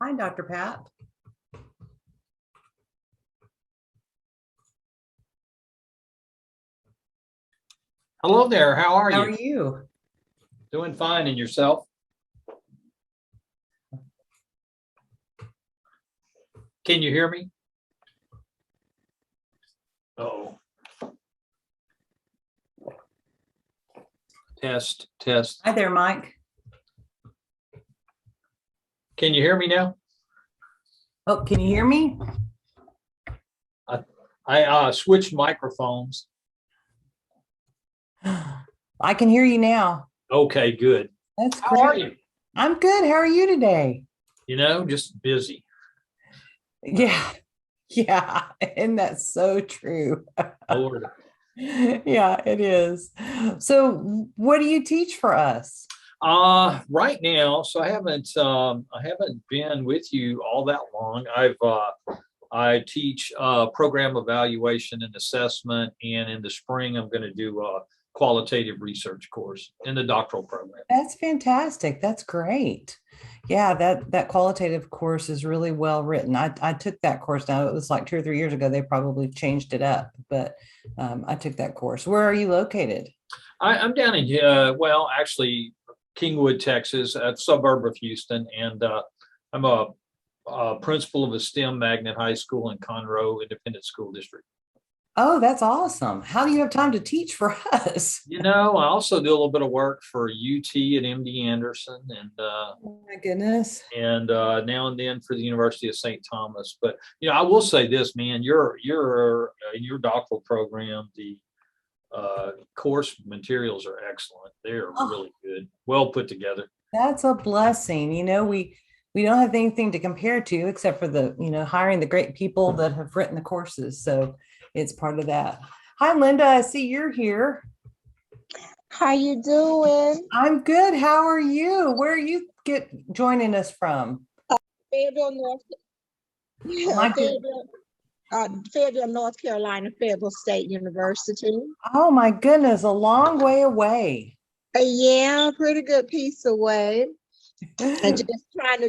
Hi, Dr. Pat. Hello there. How are How you? are you? Doing fine. And yourself? Can you hear me? Oh. Test, test. Hi there, Mike. Can you hear me now? Oh, can you hear me? I switched microphones. I can hear you now. Okay, good. That's How are great. you? I'm good. How are you today? Just busy. Yeah. Yeah. And that's so true. Lord. Yeah, it is. So what do you teach for us? Right now, so I haven't been with you all that long. I teach program evaluation and assessment, and in the spring I'm going to do a qualitative research course in the doctoral program. That's fantastic. That's great. Yeah, that qualitative course is really well written. I took that course now. It was like 2 or 3 years ago. They probably changed it up, but I took that course. Where are you located? I'm down in actually Kingwood, Texas, a suburb of Houston, and I'm a principal of a STEM magnet high school in Conroe Independent School District. Oh, that's awesome. How do you have time to teach for us? I also do a little bit of work for UT at MD Anderson, Oh my goodness. and now and then for the University of St. Thomas. But I will say this, man, you're in your doctoral program, the course materials are excellent. They're Oh, really good, well put together. that's a blessing. We don't have anything to compare to except for hiring the great people that have written the courses. So it's part of that. Hi, Linda. I see you're here. How you doing? I'm good. How are you? Where are you joining us from? Fayetteville, North, Oh my good. Fayetteville, North Carolina, Fayetteville State University. Oh my goodness, a long way away. Yeah, pretty good piece away. And just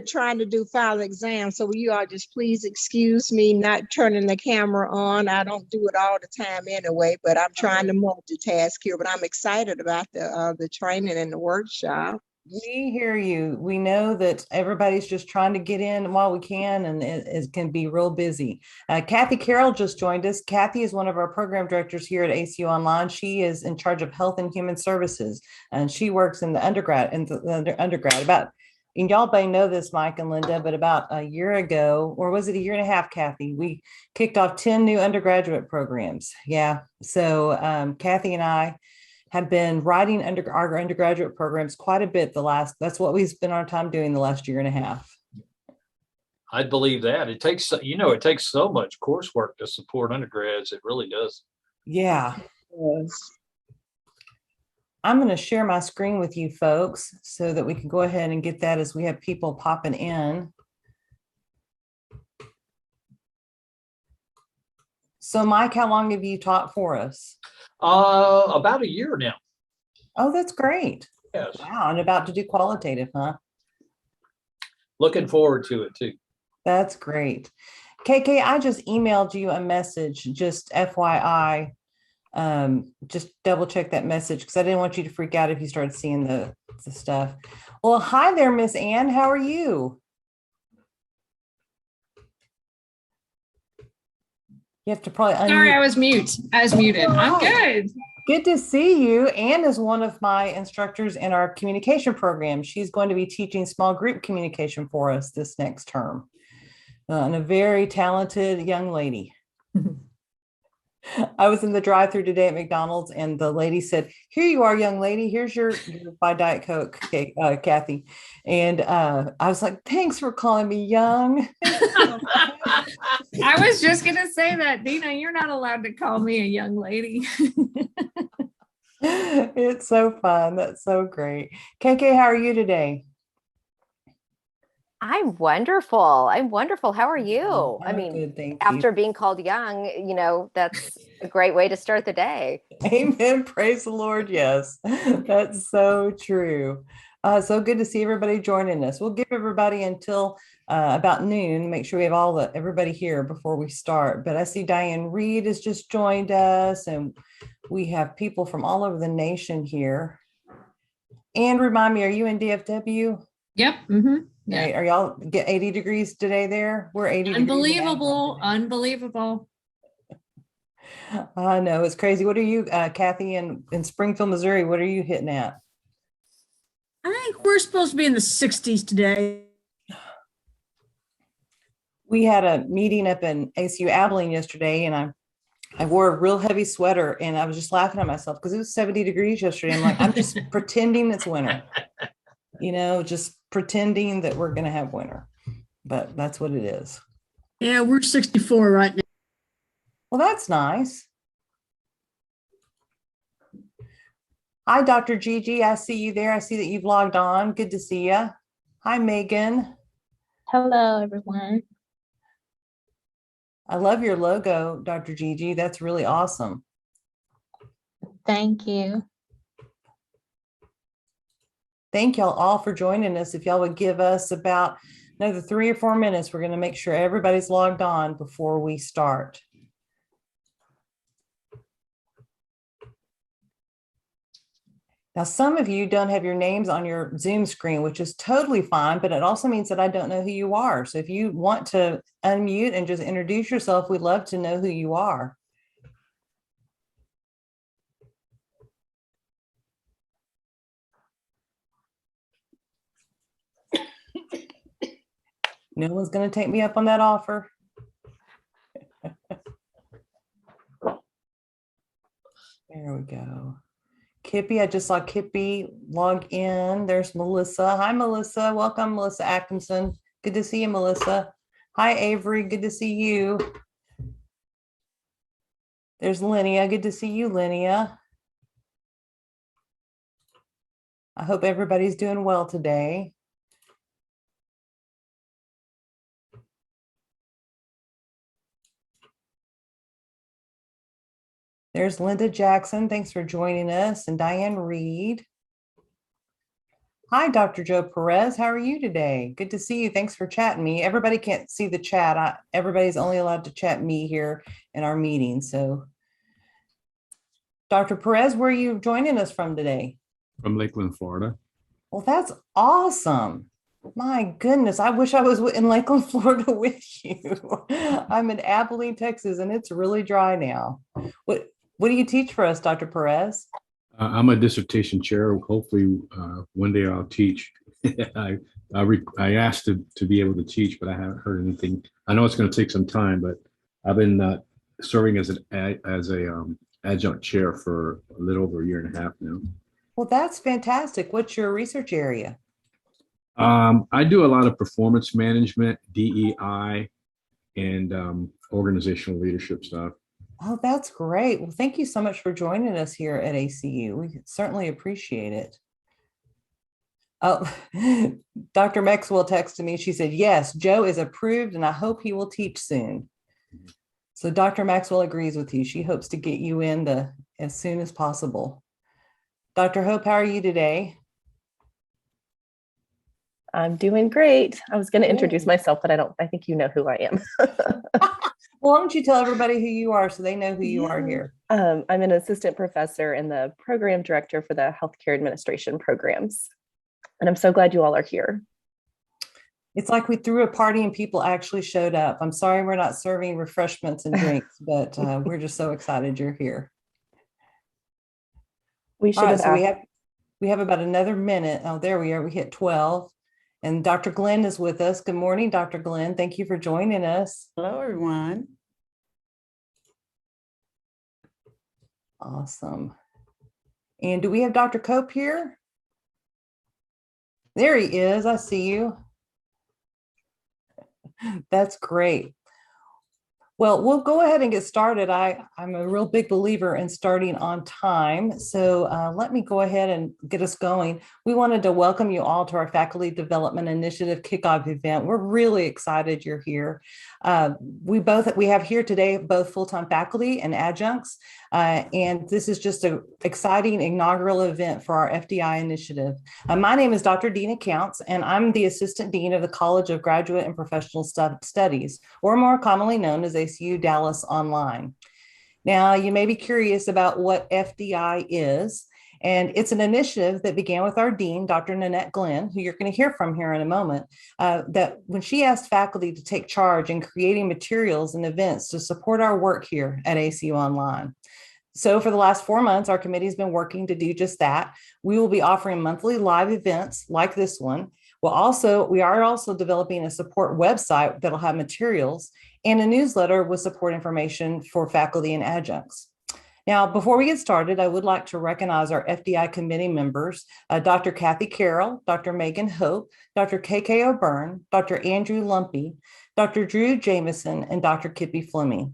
trying to do final exams. So will you all just please excuse me not turning the camera on. I don't do it all the time anyway, but I'm trying to multitask here. But I'm excited about the training and the workshop. We hear you. We know that everybody's just trying to get in while we can, and it can be real busy. Kathy Carroll just joined us. Kathy is one of our program directors here at ACU Online. She is in charge of health and human services, and she works in the undergrad. And y'all may know this, Mike and Linda, but about a year ago, or was it a year and a half, Kathy, we kicked off 10 new undergraduate programs. Yeah. So Kathy and I have been writing our undergraduate programs quite a bit that's what we've spent our time doing the last year and a half. I believe that it takes so much coursework to support undergrads. It really does. Yeah. Yes. I'm going to share my screen with you folks so that we can go ahead and get that as we have people popping in. So Mike, how long have you taught for us? About a year now. Oh, that's great. Yes. Wow. And about to do qualitative, huh? Looking forward to it too. That's great. KK, I just emailed you a message, just FYI. Just double check that message because I didn't want you to freak out if you started seeing the stuff. Well, hi there, Miss Ann. How are you? You have to probably unmute. Sorry, I was muted. I'm good. Good to see you. Ann is one of my instructors in our communication program. She's going to be teaching small group communication for us this next term. And a very talented young lady. I was in the drive-through today at McDonald's, and the lady said, "Here you are, young lady. Here's your buy Diet Coke, Kathy." And I was like, "Thanks for calling me young." I was just going to say that, Dina, you're not allowed to call me a young lady. It's so fun. That's so great. KK, how are you today? I'm wonderful. How are you? I mean, good, thank after being called young, that's a great way to start the day. Amen. Praise the Lord. Yes, that's so true. So good to see everybody joining us. We'll give everybody until about noon, make sure we have everybody here before we start. But I see Diane Reed has just joined us, and we have people from all over the nation here. And remind me, are you in DFW? Yep. Mm-hmm. Yeah. Right. Are y'all get 80 degrees today there? We're 80 degrees. Unbelievable. Unbelievable. I know, it's crazy. What are you, Kathy, in Springfield, Missouri, what are you hitting at? I think we're supposed to be in the 60s today. We had a meeting up in ACU Abilene yesterday, and I wore a real heavy sweater, and I was just laughing at myself because it was 70 degrees yesterday. I'm like, I'm just pretending it's winter, just pretending that we're going to have winter, but that's what it is. Yeah, we're 64 right now. Well, that's nice. Hi, Dr. Gigi. I see you there. I see that you've logged on. Good to see you. Hi, Megan. Hello, everyone. I love your logo, Dr. Gigi. That's really awesome. Thank you. Thank y'all all for joining us. If y'all would give us about another 3 or 4 minutes, we're going to make sure everybody's logged on before we start. Now, some of you don't have your names on your Zoom screen, which is totally fine, but it also means that I don't know who you are. So if you want to unmute and just introduce yourself, we'd love to know who you are. No one's going to take me up on that offer. There we go. Kippy, I just saw Kippy log in. There's Melissa. Hi, Melissa. Welcome, Melissa Atkinson. Good to see you, Melissa. Hi, Avery. Good to see you. There's Linnea. Good to see you, Linnea. I hope everybody's doing well today. There's Linda Jackson. Thanks for joining us. And Diane Reed. Hi, Dr. Joe Perez. How are you today? Good to see you. Thanks for chatting me. Everybody can't see the chat. Everybody's only allowed to chat me here in our meeting. So, Dr. Perez, where are you joining us from today? From Lakeland, Florida. Well, that's awesome. My goodness, I wish I was in Lakeland, Florida with you. I'm in Abilene, Texas, and it's really dry now. What do you teach for us, Dr. Perez? I'm a dissertation chair. Hopefully, one day I'll teach. I asked to be able to teach, but I haven't heard anything. I know it's going to take some time, but I've been serving as an adjunct chair for a little over 1.5 years now. Well, that's fantastic. What's your research area? I do a lot of performance management, DEI, and organizational leadership stuff. Oh, that's great. Well, thank you so much for joining us here at ACU. We certainly appreciate it. Oh, Dr. Maxwell texted me. She said, yes, Joe is approved and I hope he will teach soon. So Dr. Maxwell agrees with you. She hopes to get you in as soon as possible. Dr. Hope, how are you today? I'm doing great. I was going to introduce myself, but I think you know who I am. Well, why don't you tell everybody who you are so they know who you are here? I'm an assistant professor and the program director for the healthcare administration programs. And I'm so glad you all are here. It's like we threw a party and people actually showed up. I'm sorry we're not serving refreshments and drinks, but we're just so excited you're here. We should have so we have about another minute. Oh, there we are. We hit 12. And Dr. Glenn is with us. Good morning, Dr. Glenn. Thank you for joining us. Hello, everyone. Awesome. And do we have Dr. Cope here? There he is. I see you. That's great. Well, we'll go ahead and get started. I'm a real big believer in starting on time. So let me go ahead and get us going. We wanted to welcome you all to our Faculty Development Initiative Kickoff event. We're really excited you're here. We have here today both full-time faculty and adjuncts. And this is just an exciting inaugural event for our FDI initiative. My name is Dr. Dina Counts, and I'm the Assistant Dean of the College of Graduate and Professional Studies, or more commonly known as ACU Dallas Online. Now, you may be curious about what FDI is, and it's an initiative that began with our dean, Dr. Nanette Glenn, who you're going to hear from here in a moment, that when she asked faculty to take charge in creating materials and events to support our work here at ACU Online. So for the last 4 months, our committee has been working to do just that. We will be offering monthly live events like this one. We are also developing a support website that'll have materials and a newsletter with support information for faculty and adjuncts. Now, before we get started, I would like to recognize our FDI committee members, Dr. Kathy Carroll, Dr. Megan Hope, Dr. KK O'Byrne, Dr. Andrew Lumpy, Dr. Drew Jameson, and Dr. Kippy Fleming.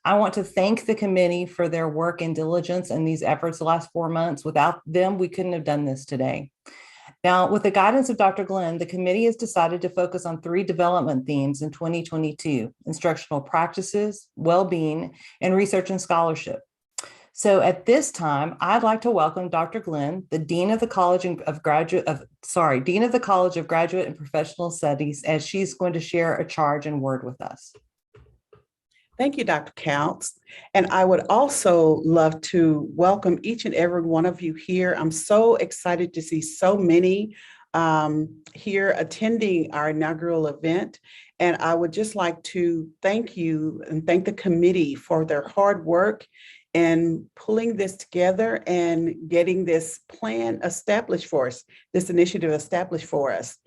I want to thank the committee for their work and diligence in these efforts the last 4 months. Without them, we couldn't have done this today. Now, with the guidance of Dr. Glenn, the committee has decided to focus on 3 development themes in 2022: instructional practices, well-being, and research and scholarship. So at this time, I'd like to welcome Dr. Glenn, the Dean of the College of Graduate and Professional Studies, as she's going to share a charge and word with us. Thank you, Dr. Counts. And I would also love to welcome each and every one of you here. I'm so excited to see so many here attending our inaugural event. And I would just like to thank you and thank the committee for their hard work in pulling this together and getting this plan established for us, this initiative established for us.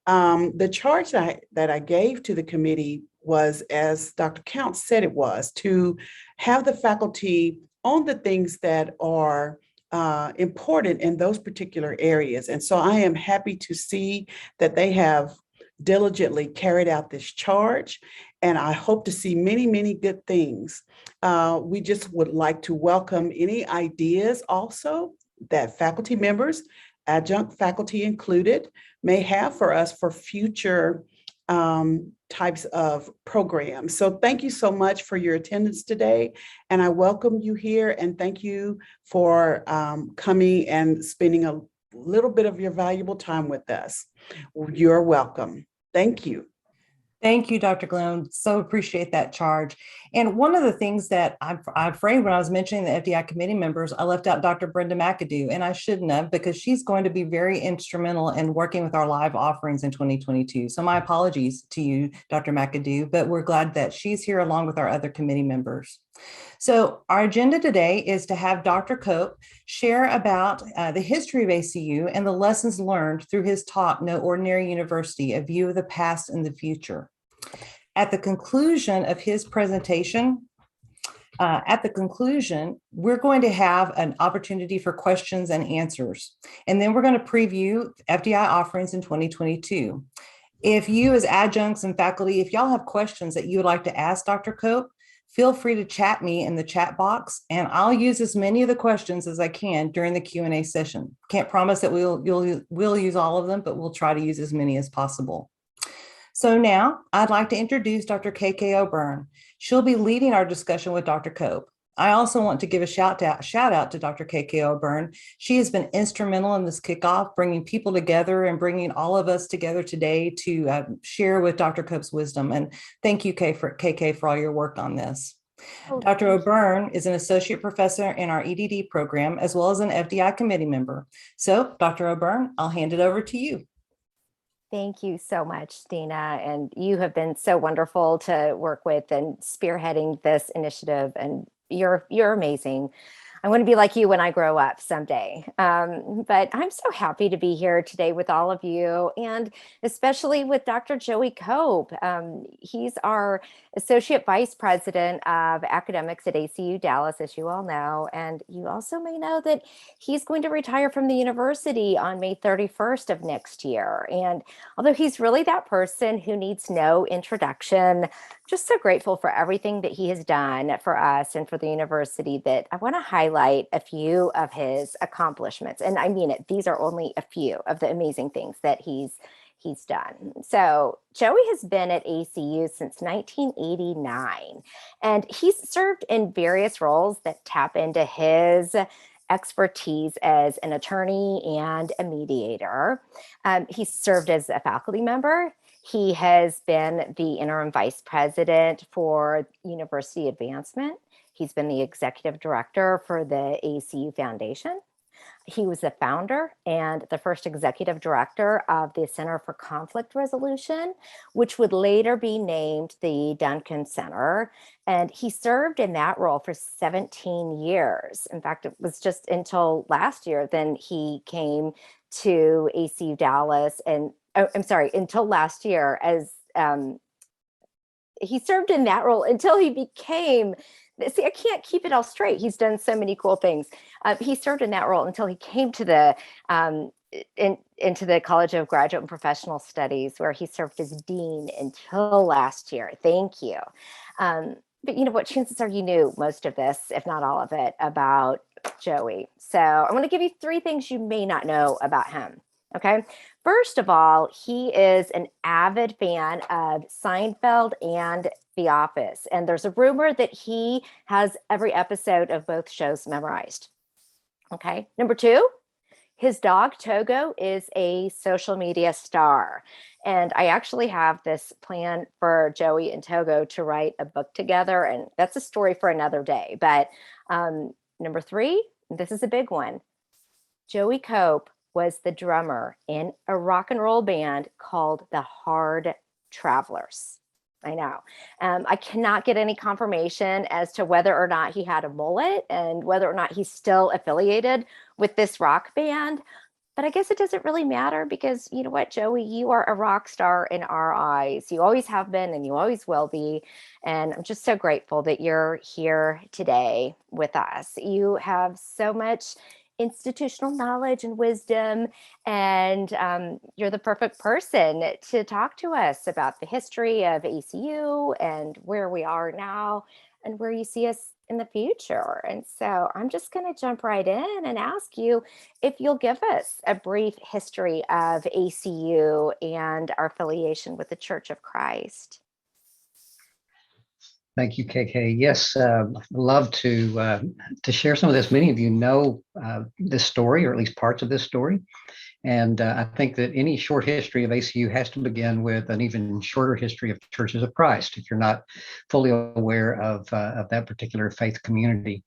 The charge that I gave to the committee was, as Dr. Counts said it was, to have the faculty on the things that are important in those particular areas. And so I am happy to see that they have diligently carried out this charge, and I hope to see many, many good things. We just would like to welcome any ideas also that faculty members, adjunct faculty included, may have for us for future types of programs. So thank you so much for your attendance today. And I welcome you here, and thank you for coming and spending a little bit of your valuable time with us. You're welcome. Thank you. Thank you, Dr. Glenn. So appreciate that charge. And one of the things that I'm afraid when I was mentioning the FDI committee members, I left out Dr. Brenda McAdoo, and I shouldn't have, because she's going to be very instrumental in working with our live offerings in 2022. So my apologies to you, Dr. McAdoo, but we're glad that she's here along with our other committee members. So our agenda today is to have Dr. Cope share about the history of ACU and the lessons learned through his talk, No Ordinary University, A View of the Past and the Future. At the conclusion of his presentation, we're going to have an opportunity for questions and answers. And then we're going to preview FDI offerings in 2022. If you as adjuncts and faculty, if y'all have questions that you would like to ask Dr. Cope, feel free to chat me in the chat box, and I'll use as many of the questions as I can during the Q&A session. Can't promise that we'll use all of them, but we'll try to use as many as possible. So now I'd like to introduce Dr. KK O'Byrne. She'll be leading our discussion with Dr. Cope. I also want to give a shout out to Dr. KK O'Byrne. She has been instrumental in this kickoff, bringing people together and bringing all of us together today to share with Dr. Cope's wisdom. And thank you, KK, for all your work on this. Dr. O'Byrne is an associate professor in our EDD program, as well as an FDI committee member. So Dr. O'Byrne, I'll hand it over to you. Thank you so much, Dina. And you have been so wonderful to work with and spearheading this initiative. And you're amazing. I want to be like you when I grow up someday. But I'm so happy to be here today with all of you, and especially with Dr. Joey Cope. He's our Associate Vice President of Academics at ACU Dallas, as you all know. And you also may know that he's going to retire from the university on May 31st of next year. And although he's really that person who needs no introduction, Just so grateful for everything that he has done for us and for the university, that I want to highlight a few of his accomplishments. And I mean it, these are only a few of the amazing things that he's done. So Joey has been at ACU since 1989, and he's served in various roles that tap into his expertise as an attorney and a mediator. He's served as a faculty member. He has been the interim vice president for university advancement. He's been the executive director for the ACU Foundation. He was the founder and the first executive director of the Center for Conflict Resolution, which would later be named the Duncan Center. And he served in that role for 17 years. In fact, it was just until last year then he came to ACU Dallas, and until last year, as he served in that role until he became, see, I can't keep it all straight. He's done so many cool things. He served in that role until he came to the into the College of Graduate and Professional Studies, where he served as dean until last year. Thank you. But you know what? Chances are you knew most of this, if not all of it, about Joey. So I want to give you 3 things you may not know about him. Okay. First of all, he is an avid fan of Seinfeld and The Office. And there's a rumor that he has every episode of both shows memorized. Okay. Number 2, his dog Togo is a social media star. And I actually have this plan for Joey and Togo to write a book together. And that's a story for another day. But number 3, this is a big one. Joey Cope was the drummer in a rock and roll band called the Hard Travelers. I know. I cannot get any confirmation as to whether or not he had a mullet and whether or not he's still affiliated with this rock band. But I guess it doesn't really matter, because you know what, Joey, you are a rock star in our eyes. You always have been and you always will be. And I'm just so grateful that you're here today with us. You have so much institutional knowledge and wisdom, and you're the perfect person to talk to us about the history of ACU and where we are now and where you see us in the future. And so I'm just going to jump right in and ask you if you'll give us a brief history of ACU and our affiliation with the Church of Christ. Thank you, KK. Yes, I'd love to share some of this. Many of you know this story, or at least parts of this story. And I think that any short history of ACU has to begin with an even shorter history of Churches of Christ, if you're not fully aware of that particular faith community.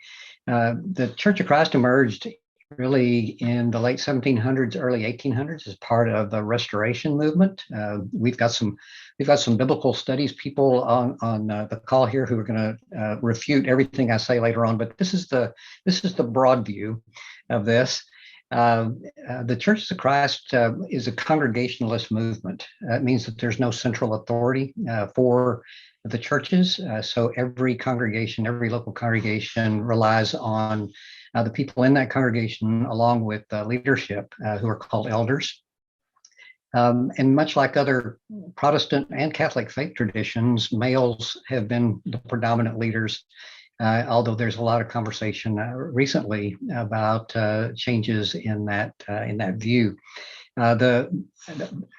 The Church of Christ emerged really in the late 1700s, early 1800s, as part of the Restoration movement. We've got some biblical studies people on the call here who are going to refute everything I say later on. But this is the broad view of this. The Churches of Christ is a congregationalist movement. It means that there's no central authority for the churches. So every congregation, every local congregation relies on the people in that congregation, along with leadership, who are called elders. And much like other Protestant and Catholic faith traditions, males have been the predominant leaders, although there's a lot of conversation recently about changes in that view.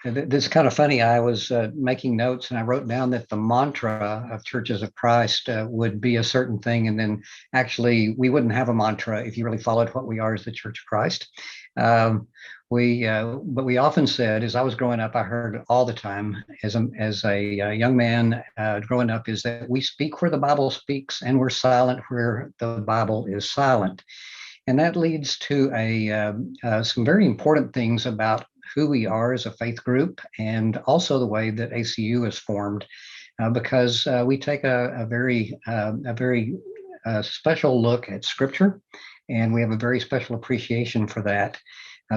This kind of funny. I was making notes and I wrote down that the mantra of Churches of Christ would be a certain thing, and then actually we wouldn't have a mantra if you really followed what we are as the Church of Christ. But we often said, as I was growing up, I heard all the time as a young man growing up, is that we speak where the Bible speaks and we're silent where the Bible is silent. And that leads to some very important things about who we are as a faith group, and also the way that ACU is formed, because we take a very special look at Scripture, and we have a very special appreciation for that.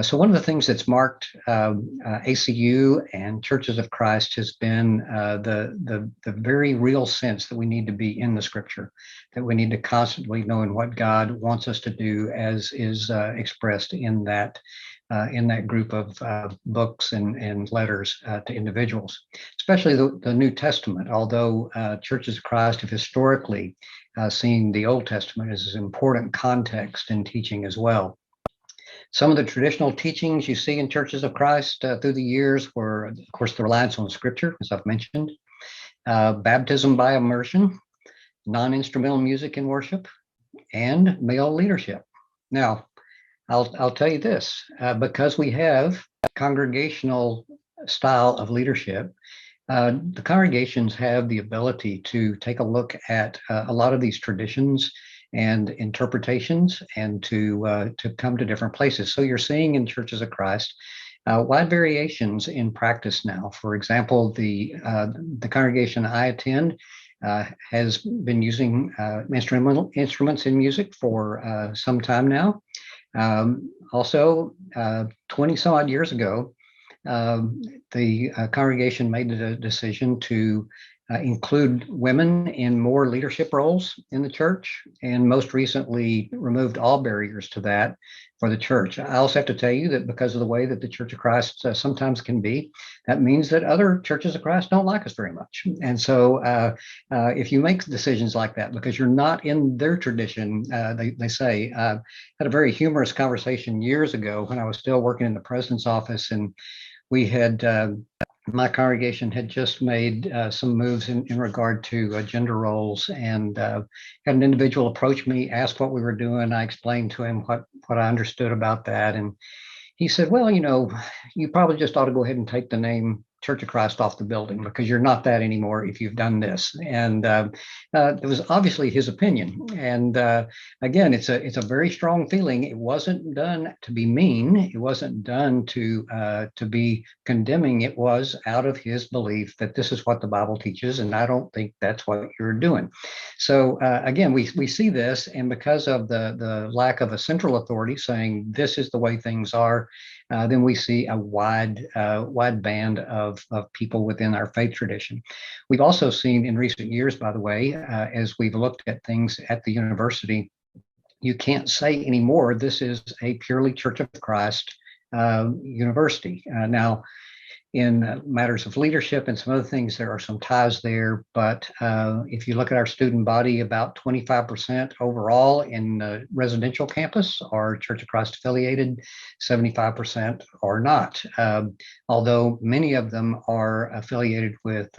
So one of the things that's marked ACU and Churches of Christ has been the very real sense that we need to be in the Scripture, that we need to constantly know what God wants us to do, as is expressed in that in that group of books and letters to individuals, especially the New Testament, although churches of Christ have historically seen the Old Testament as an important context in teaching as well. Some of the traditional teachings you see in churches of Christ through the years were, of course, the reliance on Scripture, as I've mentioned, baptism by immersion, non-instrumental music in worship, and male leadership. Now, I'll tell you this, because we have congregational style of leadership, the congregations have the ability to take a look at a lot of these traditions and interpretations and to come to different places. So you're seeing in churches of Christ wide variations in practice now. For example, the congregation I attend has been using instruments in music for some time now. Also, 20 some odd years ago, the congregation made a decision to include women in more leadership roles in the church, and most recently removed all barriers to that for the church. I also have to tell you that because of the way that the Church of Christ sometimes can be, that means that other churches of Christ don't like us very much. And so if you make decisions like that because you're not in their tradition, they say, I had a very humorous conversation years ago when I was still working in the president's office, and we had my congregation had just made some moves in regard to gender roles, and had an individual approach me, ask what we were doing. I explained to him what I understood about that, and he said, well, you probably just ought to go ahead and take the name Church of Christ off the building because you're not that anymore if you've done this. And it was obviously his opinion. And again, it's a very strong feeling. It wasn't done to be mean. It wasn't done to be condemning. It was out of his belief that this is what the Bible teaches, and I don't think that's what you're doing. So again, we see this, and because of the lack of a central authority saying this is the way things are, then we see a wide band of people within our faith tradition. We've also seen in recent years, by the way, as we've looked at things at the university, you can't say anymore, this is a purely Church of Christ university. Now, in matters of leadership and some other things, there are some ties there. But if you look at our student body, about 25% overall in the residential campus are Church of Christ affiliated, 75% are not. Although many of them are affiliated with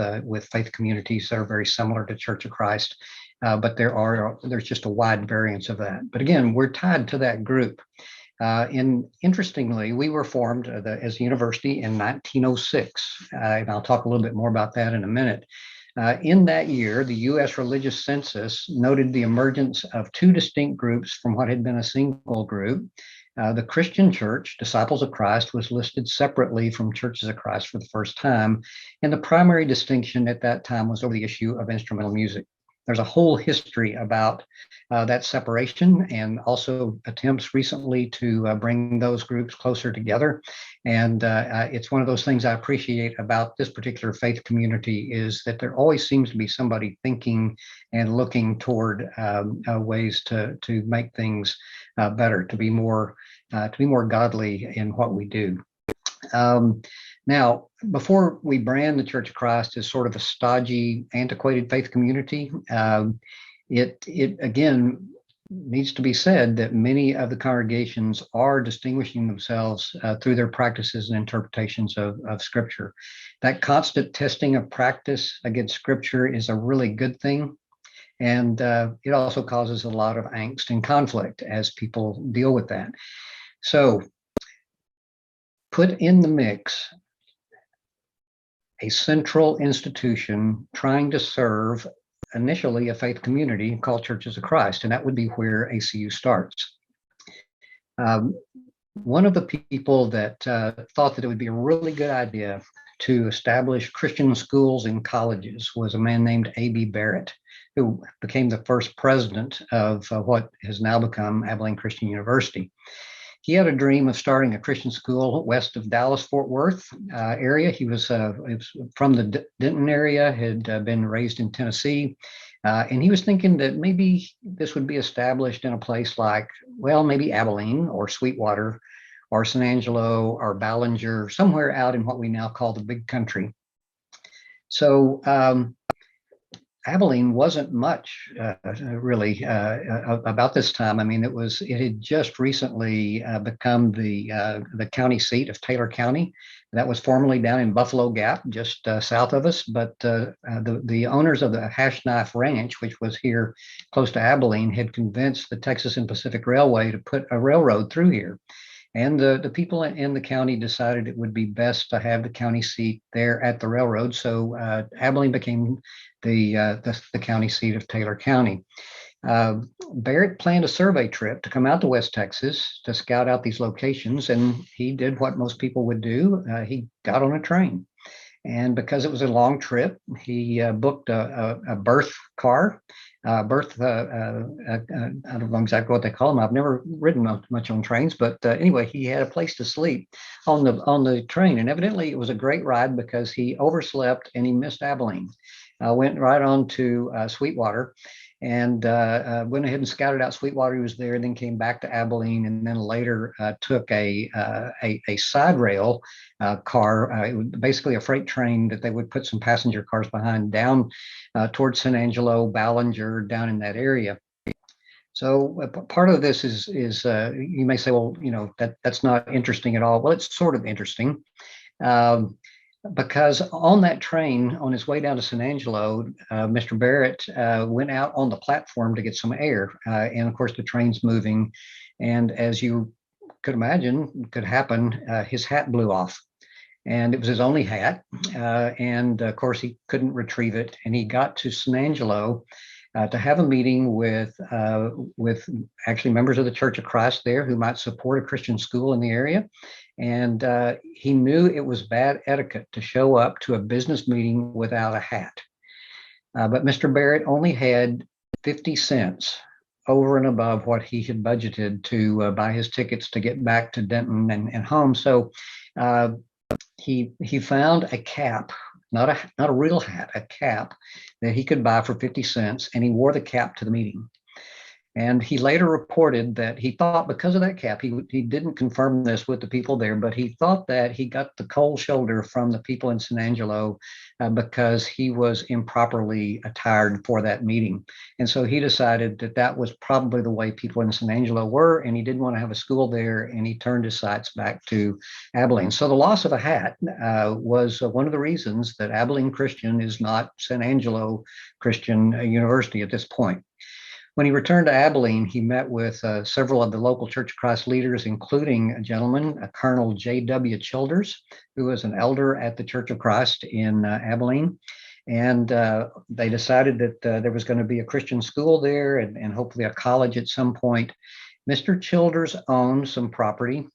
faith communities that are very similar to Church of Christ. But there's just a wide variance of that. But again, we're tied to that group. Interestingly, we were formed as a university in 1906, and I'll talk a little bit more about that in a minute. In that year, the U.S. religious census noted the emergence of two distinct groups from what had been a single group. The Christian Church, Disciples of Christ, was listed separately from Churches of Christ for the first time, and the primary distinction at that time was over the issue of instrumental music. There's a whole history about that separation, and also attempts recently to bring those groups closer together. And it's one of those things I appreciate about this particular faith community is that there always seems to be somebody thinking and looking toward ways to make things better, to be more godly in what we do. Now, before we brand the Church of Christ as sort of a stodgy, antiquated faith community, it again needs to be said that many of the congregations are distinguishing themselves through their practices and interpretations of Scripture. That constant testing of practice against Scripture is a really good thing. And it also causes a lot of angst and conflict as people deal with that. So put in the mix a central institution trying to serve initially a faith community called Churches of Christ, and that would be where ACU starts. One of the people that thought that it would be a really good idea to establish Christian schools and colleges was a man named A.B. Barrett, who became the first president of what has now become Abilene Christian University. He had a dream of starting a Christian school west of Dallas-Fort Worth area. He was from the Denton area, had been raised in Tennessee, and he was thinking that maybe this would be established in a place like, well, maybe Abilene or Sweetwater or San Angelo or Ballinger, somewhere out in what we now call the big country. So Abilene wasn't much really about this time. I mean, it had just recently become the county seat of Taylor County. That was formerly down in Buffalo Gap, just south of us. But the owners of the Hash Knife Ranch, which was here close to Abilene, had convinced the Texas and Pacific Railway to put a railroad through here. And the people in the county decided it would be best to have the county seat there at the railroad. So Abilene became the county seat of Taylor County. Barrett planned a survey trip to come out to West Texas to scout out these locations, and he did what most people would do. He got on a train. And because it was a long trip, he booked a berth car. I don't know exactly what they call them. I've never ridden much on trains, but anyway, he had a place to sleep on the train. And evidently it was a great ride because he overslept and he missed Abilene. Went right on to Sweetwater and went ahead and scouted out Sweetwater. He was there, then came back to Abilene, and then later took a side rail car. It was basically a freight train that they would put some passenger cars behind down towards San Angelo, Ballinger, down in that area. So part of this is you may say, well, that's not interesting at all. Well, it's sort of interesting. Because on that train, on his way down to San Angelo, Mr. Barrett went out on the platform to get some air. And of course, the train's moving. And as you could imagine, could happen, his hat blew off. And it was his only hat. And of course, he couldn't retrieve it. And he got to San Angelo to have a meeting with actually members of the Church of Christ there who might support a Christian school in the area. And he knew it was bad etiquette to show up to a business meeting without a hat. But Mr. Barrett only had 50 cents over and above what he had budgeted to buy his tickets to get back to Denton and home. So he found a cap, not a real hat, a cap that he could buy for 50 cents, and he wore the cap to the meeting. And he later reported that he thought because of that cap, he didn't confirm this with the people there, but he thought that he got the cold shoulder from the people in San Angelo because he was improperly attired for that meeting. And so he decided that that was probably the way people in San Angelo were, and he didn't want to have a school there, and he turned his sights back to Abilene. So the loss of a hat was one of the reasons that Abilene Christian is not San Angelo Christian University at this point. When he returned to Abilene, he met with several of the local Church of Christ leaders, including a gentleman, Colonel J.W. Childers, who was an elder at the Church of Christ in Abilene. And they decided that there was going to be a Christian school there and hopefully a college at some point. Mr. Childers owned some property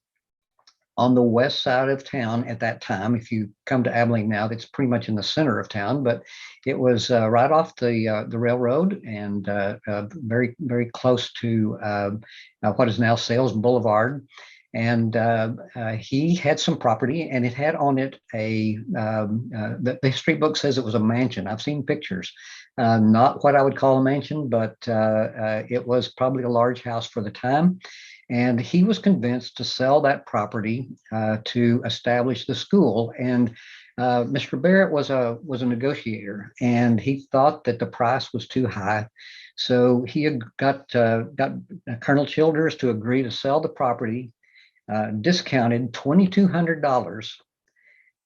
on the west side of town at that time. If you come to Abilene now, that's pretty much in the center of town, but it was right off the railroad and very, very close to what is now Sales Boulevard. And he had some property, and it had on it the history book says it was a mansion. I've seen pictures. Not what I would call a mansion, but it was probably a large house for the time. And he was convinced to sell that property to establish the school. And Mr. Barrett was a negotiator, and he thought that the price was too high. So he had got Colonel Childers to agree to sell the property, discounted $2,200,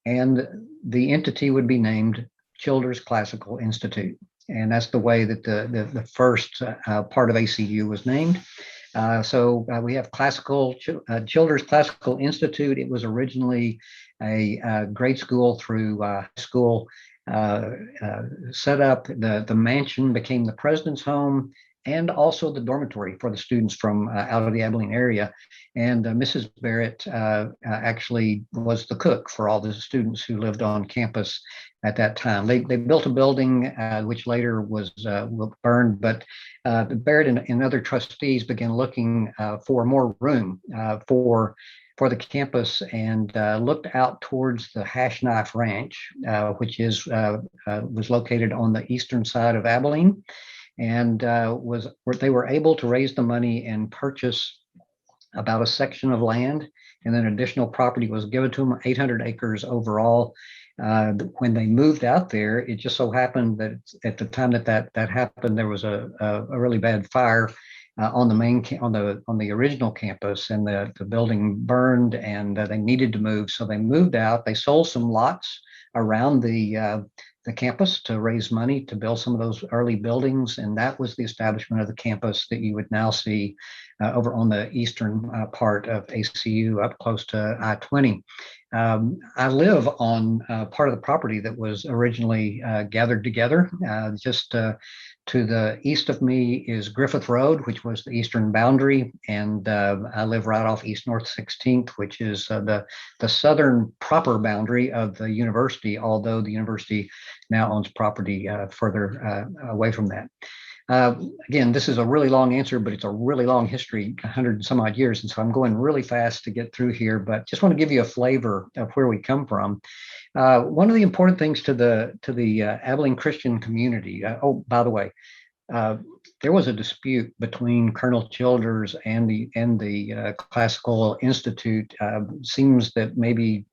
and the entity would be named Childers Classical Institute. And that's the way that the first part of ACU was named. So we have Childers Classical Institute. It was originally a grade school through high school set up. The mansion became the president's home and also the dormitory for the students from out of the Abilene area. And Mrs. Barrett actually was the cook for all the students who lived on campus at that time. They built a building which later was burned, but Barrett and other trustees began looking for more room for the campus and looked out towards the Hash Knife Ranch, which was located on the eastern side of Abilene, and they were able to raise the money and purchase about a section of land and then additional property was given to them, 800 acres overall. When they moved out there, it just so happened that at the time that happened, there was a really bad fire on the on the original campus, and the building burned, and they needed to move. So they moved out. They sold some lots around the campus to raise money to build some of those early buildings, and that was the establishment of the campus that you would now see over on the eastern part of ACU, up close to I-20. I live on part of the property that was originally gathered together. Just to the east of me is Griffith Road, which was the eastern boundary, and I live right off East North 16th, which is the southern proper boundary of the university, although the university now owns property further away from that. Again, this is a really long answer, but it's a really long history, 100 and some odd years. And so I'm going really fast to get through here, but just want to give you a flavor of where we come from. One of the important things to the Abilene Christian community, oh, by the way, there was a dispute between Colonel Childers and the Classical Institute. Seems that maybe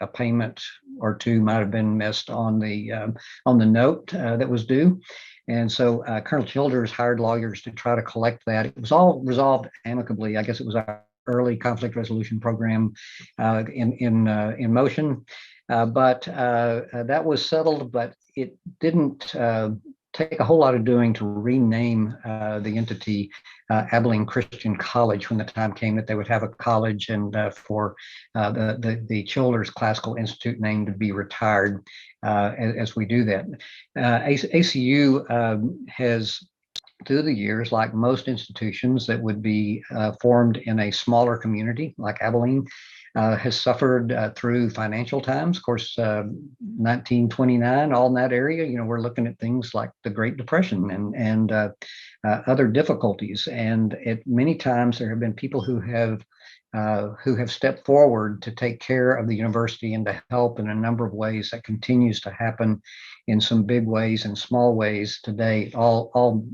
a payment or two might have been missed on the note that was due. And so Colonel Childers hired lawyers to try to collect that. It was all resolved amicably. I guess it was our early conflict resolution program in motion. But that was settled, but it didn't take a whole lot of doing to rename the entity Abilene Christian College when the time came that they would have a college, and for the Childers Classical Institute name to be retired as we do that. ACU has, through the years, like most institutions that would be formed in a smaller community like Abilene, has suffered through financial times. Of course, 1929, all in that area, we're looking at things like the Great Depression and other difficulties. And many times there have been people who have stepped forward to take care of the university and to help in a number of ways. That continues to happen in some big ways and small ways today. All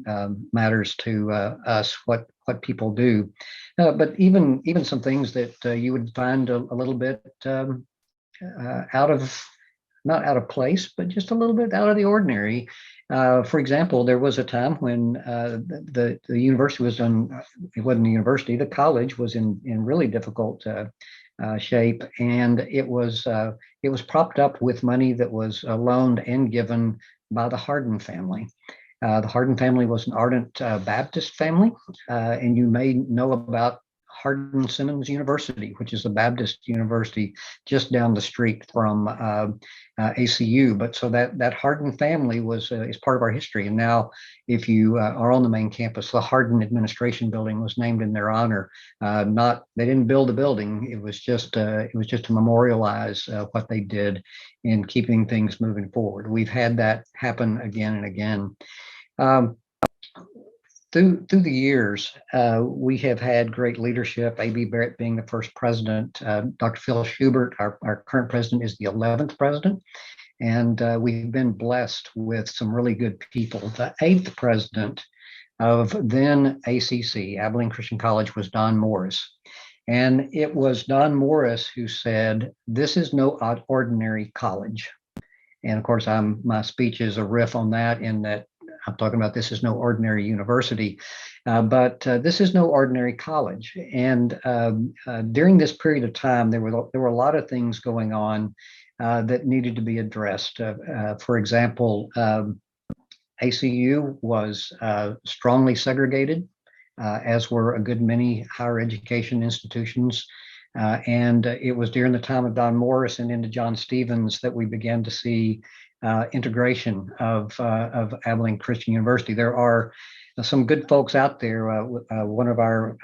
matters to us what people do. But even some things that you would find a little bit not out of place, but just a little bit out of the ordinary. For example, there was a time when the university was it wasn't a university, the college was in really difficult shape, and it was propped up with money that was loaned and given by the Hardin family. The Hardin family was an ardent Baptist family, and you may know about Hardin Simmons University, which is a Baptist university just down the street from ACU. But so that Hardin family is part of our history. And now, if you are on the main campus, the Hardin Administration Building was named in their honor. They didn't build a building. It was just to memorialize what they did in keeping things moving forward. We've had that happen again and again. Through the years, we have had great leadership, A.B. Barrett being the first president. Dr. Phil Schubert, our current president, is the 11th president. And we've been blessed with some really good people. The 8th president of then ACC, Abilene Christian College, was Don Morris. And it was Don Morris who said, "This is no ordinary college." And of course, my speech is a riff on that, in that I'm talking about this is no ordinary university, but this is no ordinary college. And during this period of time, there were a lot of things going on that needed to be addressed. For example, ACU was strongly segregated, as were a good many higher education institutions. And it was during the time of Don Morris and into John Stevens that we began to see integration of Abilene Christian University. There are some good folks out there. One of our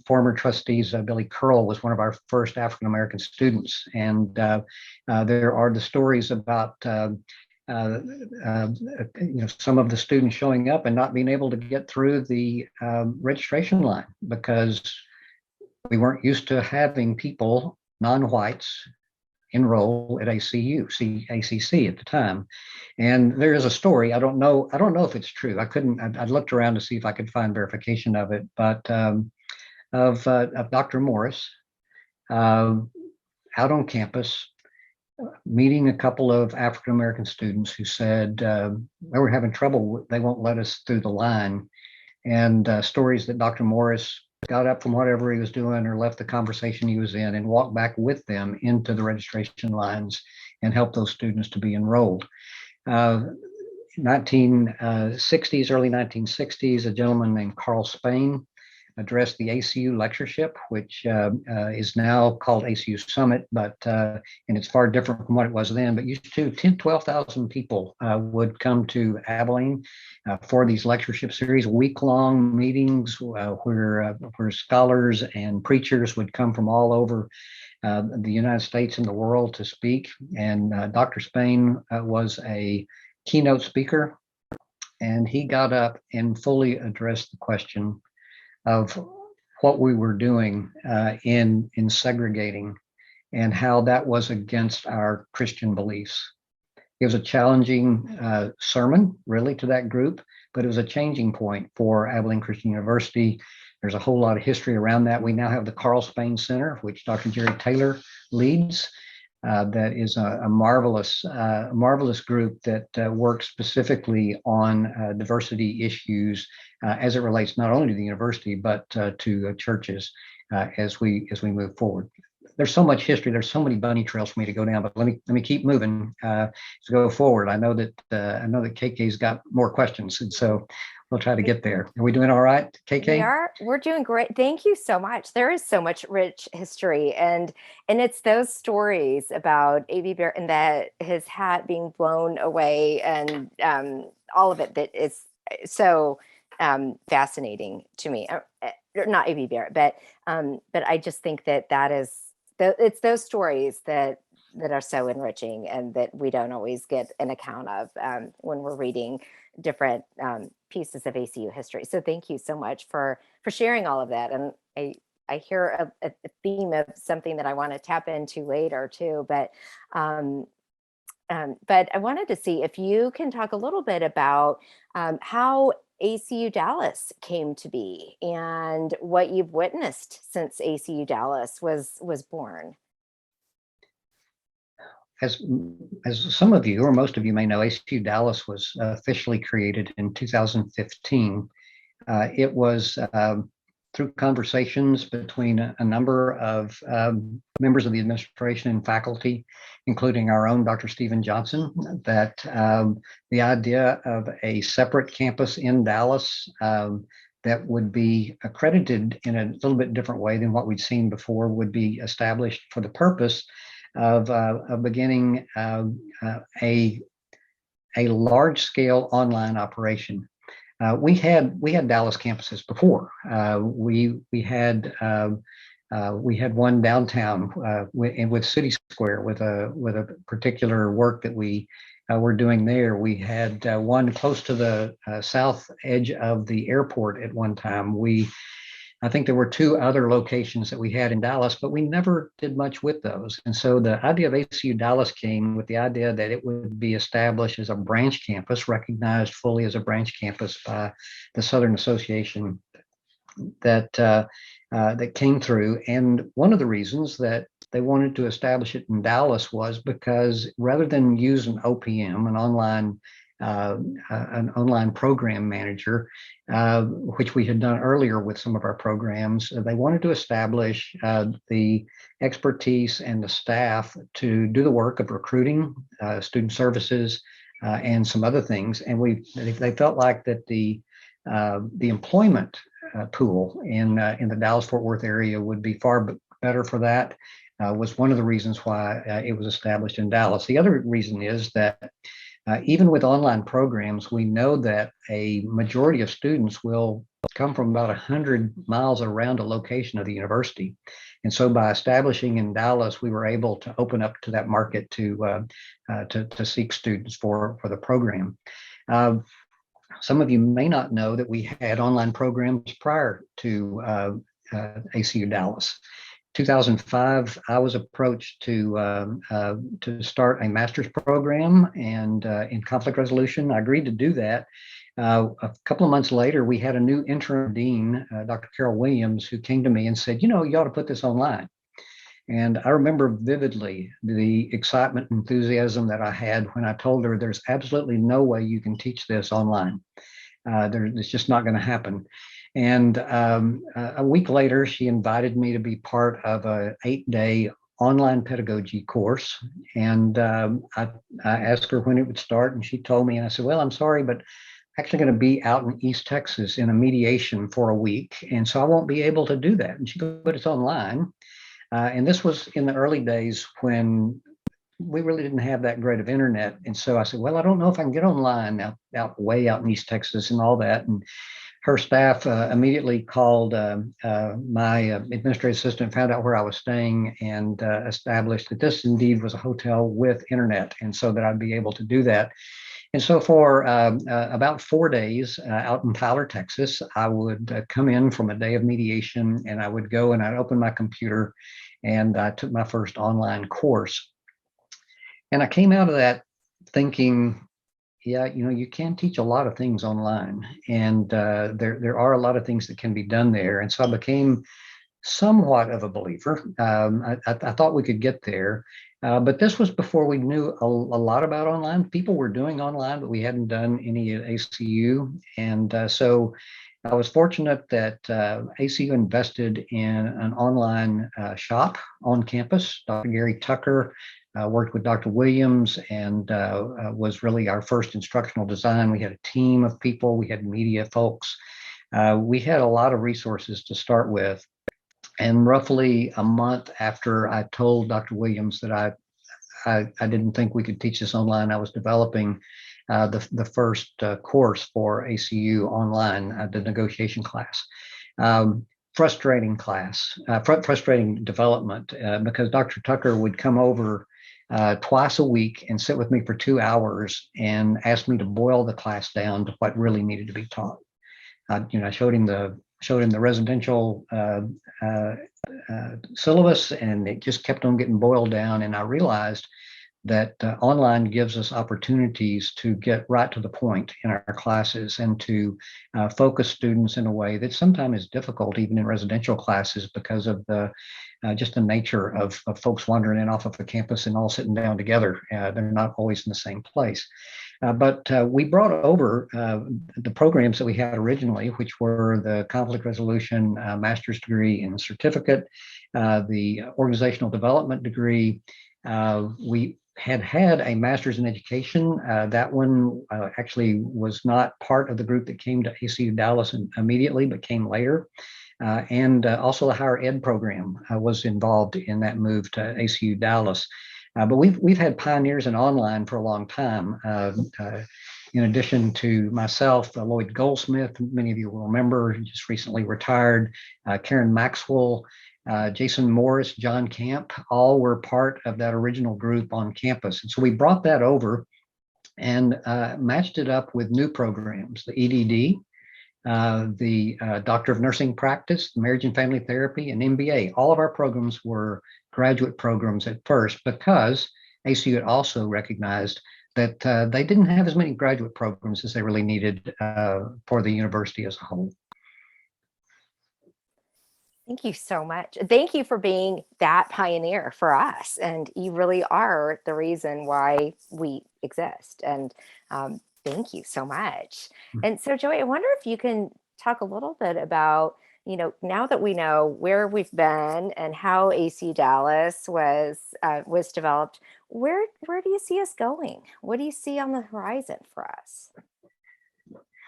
former trustees, Billy Curl, was one of our first African-American students. And there are the stories about some of the students showing up and not being able to get through the registration line because we weren't used to having people, non-whites, enroll at ACC at the time. And there is a story. I don't know if it's true. I looked around to see if I could find verification of it, but of Dr. Morris, out on campus, meeting a couple of African American students who said they were having trouble. They won't let us through the line. And stories that Dr. Morris got up from whatever he was doing or left the conversation he was in and walked back with them into the registration lines and helped those students to be enrolled. 1960s, early 1960s, a gentleman named Carl Spain addressed the ACU lectureship, which is now called ACU Summit, but and it's far different from what it was then. But used to 12,000 people would come to Abilene for these lectureship series, week-long meetings where scholars and preachers would come from all over the United States and the world to speak. And Dr. Spain was a keynote speaker, and he got up and fully addressed the question of what we were doing in segregating and how that was against our Christian beliefs. It was a challenging sermon, really, to that group, but it was a changing point for Abilene Christian University. There's a whole lot of history around that. We now have the Carl Spain Center, which Dr. Jerry Taylor leads. That is a marvelous group that works specifically on diversity issues as it relates not only to the university but to churches as we move forward. There's so much history. There's so many bunny trails for me to go down, but let me keep moving to go forward. I know that KK's got more questions, and so we'll try to get there. Are we doing all right, KK? We're doing great. Thank you so much. There is so much rich history, and it's those stories about A.B. Bear and that his hat being blown away and all of it that is so fascinating to me. Not A.B. Barrett, but I just think that is it's those stories that are so enriching and that we don't always get an account of when we're reading different pieces of ACU history. So thank you so much for sharing all of that. And I hear a theme of something that I want to tap into later too, but I wanted to see if you can talk a little bit about how ACU Dallas came to be and what you've witnessed since ACU Dallas was born. As some of you or most of you may know, ACU Dallas was officially created in 2015. It was through conversations between a number of members of the administration and faculty, including our own Dr. Stephen Johnson, that the idea of a separate campus in Dallas that would be accredited in a little bit different way than what we'd seen before would be established for the purpose of beginning a large-scale online operation. We had Dallas campuses before. We had one downtown with City Square with a particular work that we were doing there. We had one close to the south edge of the airport at one time. I think there were two other locations that we had in Dallas, but we never did much with those. And so the idea of ACU Dallas came with the idea that it would be established as a branch campus, recognized fully as a branch campus by the Southern Association that came through. And one of the reasons that they wanted to establish it in Dallas was because rather than use an OPM, an online program manager, which we had done earlier with some of our programs, they wanted to establish the expertise and the staff to do the work of recruiting, student services, and some other things. And they felt like that the employment pool in the Dallas-Fort Worth area would be far better for that. Was one of the reasons why it was established in Dallas. The other reason is that even with online programs, we know that a majority of students will come from about 100 miles around a location of the university. And so by establishing in Dallas, we were able to open up to that market to seek students for the program. Some of you may not know that we had online programs prior to ACU Dallas. 2005, I was approached to start a master's program and in conflict resolution. I agreed to do that. A couple of months later, we had a new interim dean, Dr. Carol Williams, who came to me and said, you ought to put this online. And I remember vividly the excitement and enthusiasm that I had when I told her there's absolutely no way you can teach this online. It's just not going to happen. And a week later, she invited me to be part of an 8-day online pedagogy course. And I asked her when it would start, and she told me, and I said, well, I'm sorry, but actually going to be out in East Texas in a mediation for a week. And so I won't be able to do that. And she goes, but it's online. And this was in the early days when we really didn't have that great of internet. And so I said, well, I don't know if I can get online way out in East Texas and all that. And her staff immediately called my administrative assistant, found out where I was staying, and established that this indeed was a hotel with internet, and so that I'd be able to do that. And so for about 4 days out in Tyler, Texas, I would come in from a day of mediation, and I would go and I'd open my computer, and I took my first online course. And I came out of that thinking, yeah, you can teach a lot of things online, and there are a lot of things that can be done there. And so I became somewhat of a believer. I thought we could get there, but this was before we knew a lot about online. People were doing online, but we hadn't done any at ACU. And so I was fortunate that ACU invested in an online shop on campus. Dr. Gary Tucker worked with Dr. Williams, and was really our first instructional design. We had a team of people. We had media folks. We had a lot of resources to start with. And roughly a month after I told Dr. Williams that I didn't think we could teach this online, I was developing the first course for ACU Online, the negotiation class. Frustrating class, frustrating development, because Dr. Tucker would come over twice a week and sit with me for 2 hours and ask me to boil the class down to what really needed to be taught. I showed him the residential syllabus, and it just kept on getting boiled down. And I realized that online gives us opportunities to get right to the point in our classes, and to focus students in a way that sometimes is difficult even in residential classes, because of just the nature of folks wandering in off of a campus and all sitting down together. They're not always in the same place. But we brought over the programs that we had originally, which were the conflict resolution master's degree and certificate, the organizational development degree. We had a master's in education. That one actually was not part of the group that came to ACU Dallas immediately, but came later. And also the higher ed program was involved in that move to ACU Dallas. But we've had pioneers in online for a long time. In addition to myself, Lloyd Goldsmith, many of you will remember, he just recently retired, Karen Maxwell, Jason Morris, John Camp, all were part of that original group on campus. And so we brought that over and matched it up with new programs, the EDD, the Doctor of Nursing Practice, Marriage and Family Therapy, and MBA. All of our programs were graduate programs at first, because ACU had also recognized that they didn't have as many graduate programs as they really needed for the university as a whole. Thank you so much. Thank you for being that pioneer for us. And you really are the reason why we exist. And thank you so much. And so, Joey, I wonder if you can talk a little bit about, now that we know where we've been and how ACU Dallas was developed, where do you see us going? What do you see on the horizon for us?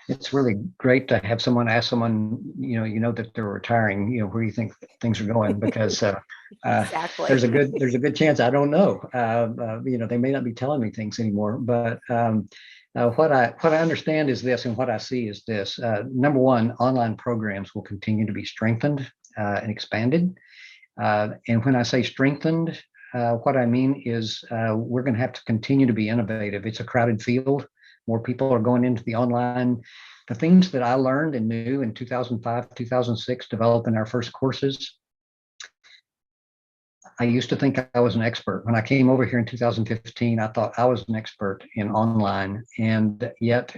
It's really great to have someone ask someone, that they're retiring, where do you think things are going? Because exactly. there's a good chance I don't know. They may not be telling me things anymore. But what I understand is this, and what I see is this. Number one, online programs will continue to be strengthened and expanded. And when I say strengthened, what I mean is we're going to have to continue to be innovative. It's a crowded field. More people are going into the online. The things that I learned and knew in 2005, 2006, developing our first courses, I used to think I was an expert. When I came over here in 2015, I thought I was an expert in online. And yet,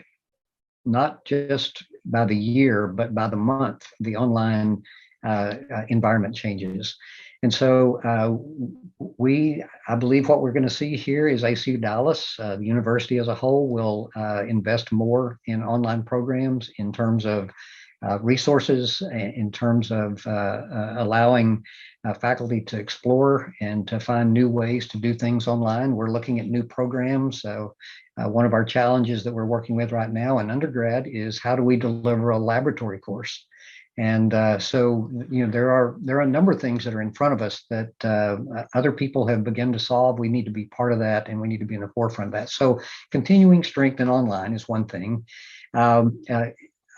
not just by the year, but by the month, the online environment changes. And so I believe what we're going to see here is ACU Dallas, the university as a whole, will invest more in online programs in terms of resources, in terms of allowing faculty to explore and to find new ways to do things online. We're looking at new programs. So one of our challenges that we're working with right now in undergrad is how do we deliver a laboratory course? And so, there are a number of things that are in front of us that other people have begun to solve. We need to be part of that, and we need to be in the forefront of that. So continuing strength in online is one thing.